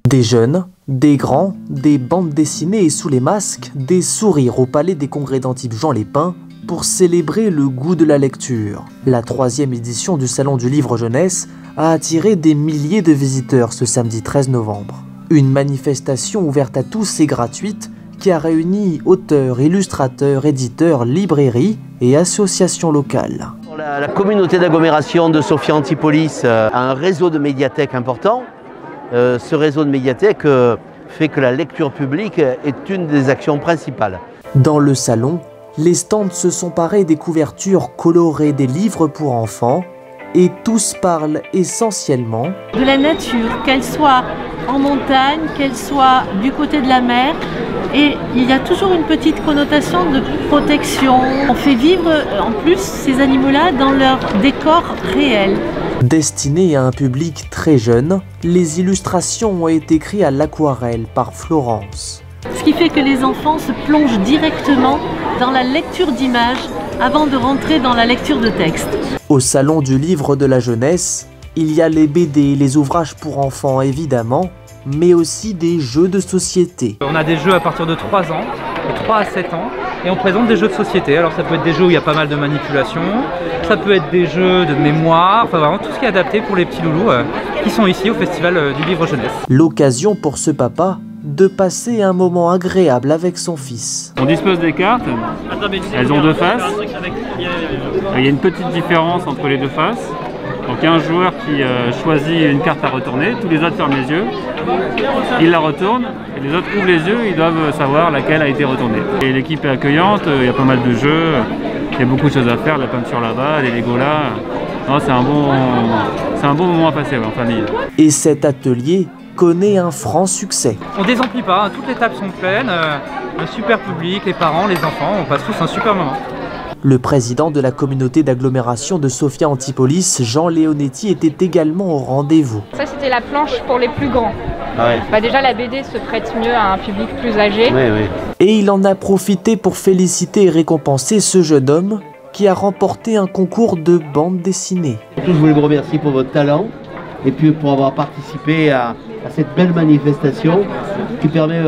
Des jeunes, des grands, des bandes dessinées et sous les masques, des sourires au palais des congrès d'Antibes Jean Lépin pour célébrer le goût de la lecture. La 3e édition du Salon du Livre Jeunesse a attiré des milliers de visiteurs ce samedi 13 novembre. Une manifestation ouverte à tous et gratuite qui a réuni auteurs, illustrateurs, éditeurs, librairies et associations locales. La communauté d'agglomération de Sophia Antipolis a un réseau de médiathèques important. Ce réseau de médiathèques fait que la lecture publique est une des actions principales. Dans le salon, les stands se sont parés des couvertures colorées des livres pour enfants et tous parlent essentiellement de la nature, qu'elle soit en montagne, qu'elle soit du côté de la mer. Et il y a toujours une petite connotation de protection. On fait vivre en plus ces animaux-là dans leur décor réel. Destinées à un public très jeune, les illustrations ont été créées à l'aquarelle par Florence. Ce qui fait que les enfants se plongent directement dans la lecture d'images avant de rentrer dans la lecture de texte. Au Salon du Livre de la Jeunesse, il y a les BD, les ouvrages pour enfants évidemment, mais aussi des jeux de société. On a des jeux à partir de 3 ans, de 3 à 7 ans, et on présente des jeux de société. Alors ça peut être des jeux où il y a pas mal de manipulation, ça peut être des jeux de mémoire, enfin vraiment tout ce qui est adapté pour les petits loulous qui sont ici au Festival du Livre Jeunesse. L'occasion pour ce papa de passer un moment agréable avec son fils. On dispose des cartes, elles ont 2 faces, il y a une petite différence entre les 2 faces. Donc il y a un joueur qui choisit une carte à retourner, tous les autres ferment les yeux, il la retourne, et les autres ouvrent les yeux, ils doivent savoir laquelle a été retournée. Et l'équipe est accueillante, il y a pas mal de jeux, il y a beaucoup de choses à faire, la peinture là-bas, les Lego là. C'est un bon moment à passer en famille. Et cet atelier connaît un franc succès. On désemplit pas, toutes les tables sont pleines, un super public, les parents, les enfants, on passe tous un super moment. Le président de la communauté d'agglomération de Sophia Antipolis, Jean Leonetti, était également au rendez-vous. Ça, c'était la planche pour les plus grands. Ah ouais. Déjà, la BD se prête mieux à un public plus âgé. Oui, oui. Et il en a profité pour féliciter et récompenser ce jeune homme qui a remporté un concours de bande dessinée. Je voulais vous remercier pour votre talent et puis pour avoir participé à cette belle manifestation qui permet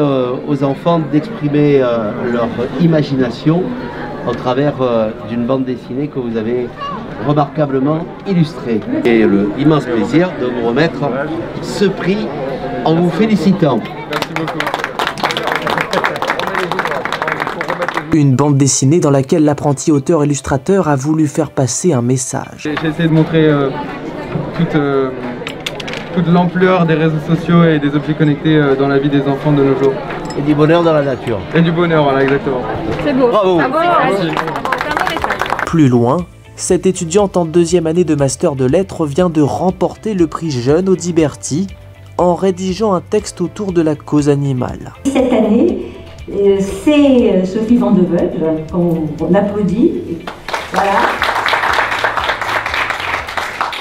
aux enfants d'exprimer leur imagination au travers d'une bande dessinée que vous avez remarquablement illustrée. Et l'immense plaisir de vous remettre ce prix en vous félicitant. Merci beaucoup. Une bande dessinée dans laquelle l'apprenti auteur-illustrateur a voulu faire passer un message. J'ai essayé de montrer toute l'ampleur des réseaux sociaux et des objets connectés dans la vie des enfants de nos jours. Et du bonheur dans la nature. Et du bonheur, voilà, exactement. C'est beau. Bravo. Plus loin, cette étudiante en 2e année de master de lettres vient de remporter le prix Jeune Audiberti en rédigeant un texte autour de la cause animale. Cette année, c'est Sophie Van de Veuve, on applaudit. Voilà.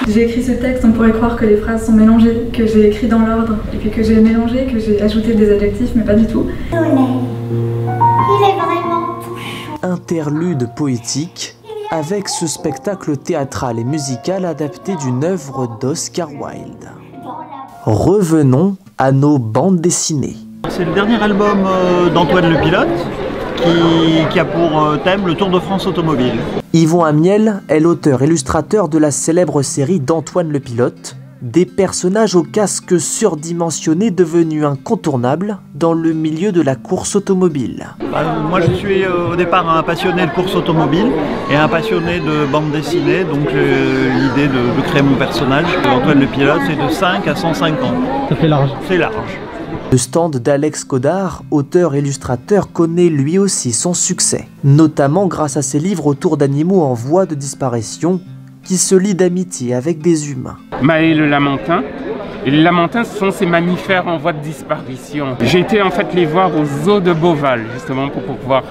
J'ai écrit ce texte, on pourrait croire que les phrases sont mélangées, que j'ai écrit dans l'ordre, et puis que j'ai mélangé, que j'ai ajouté des adjectifs, mais pas du tout. Il est vraiment touchant. Interlude poétique avec ce spectacle théâtral et musical adapté d'une œuvre d'Oscar Wilde. Revenons à nos bandes dessinées. C'est le dernier album d'Antoine Le Pilote qui a pour thème le Tour de France automobile. Yvon Amiel est l'auteur-illustrateur de la célèbre série d'Antoine Le Pilote, des personnages au casque surdimensionné devenus incontournables dans le milieu de la course automobile. Moi je suis au départ un passionné de course automobile et un passionné de bande dessinée, donc j'ai l'idée de créer mon personnage. Antoine Le Pilote, c'est de 5 à 105 ans. Ça fait large. C'est large. Le stand d'Alex Codard, auteur-illustrateur, connaît lui aussi son succès, notamment grâce à ses livres autour d'animaux en voie de disparition qui se lient d'amitié avec des humains. Maë le Lamentin. Et les Lamentins, ce sont ces mammifères en voie de disparition. J'ai été en fait les voir au zoo de Beauval, justement pour pouvoir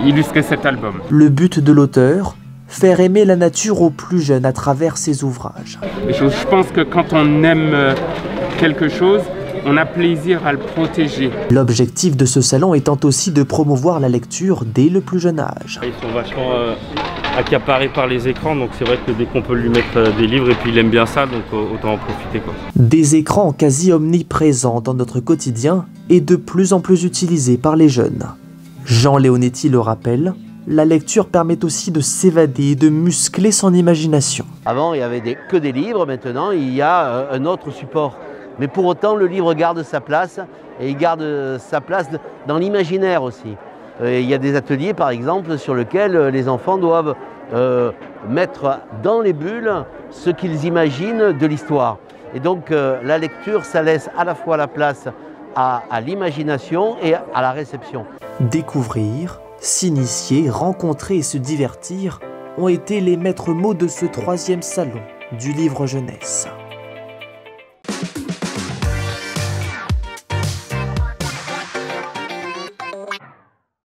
illustrer cet album. Le but de l'auteur, faire aimer la nature aux plus jeunes à travers ses ouvrages. Je pense que quand on aime quelque chose, on a plaisir à le protéger. L'objectif de ce salon étant aussi de promouvoir la lecture dès le plus jeune âge. Ils sont vachement accaparés par les écrans, donc c'est vrai que dès qu'on peut lui mettre des livres, et puis il aime bien ça, donc autant en profiter, quoi. Des écrans quasi omniprésents dans notre quotidien et de plus en plus utilisés par les jeunes. Jean Leonetti le rappelle, la lecture permet aussi de s'évader et de muscler son imagination. Avant, il n'y avait que des livres, maintenant il y a un autre support. Mais pour autant, le livre garde sa place, et il garde sa place dans l'imaginaire aussi. Il y a des ateliers, par exemple, sur lesquels les enfants doivent mettre dans les bulles ce qu'ils imaginent de l'histoire. Et donc, la lecture, ça laisse à la fois la place à l'imagination et à la réception. Découvrir, s'initier, rencontrer et se divertir ont été les maîtres mots de ce 3e salon du livre jeunesse.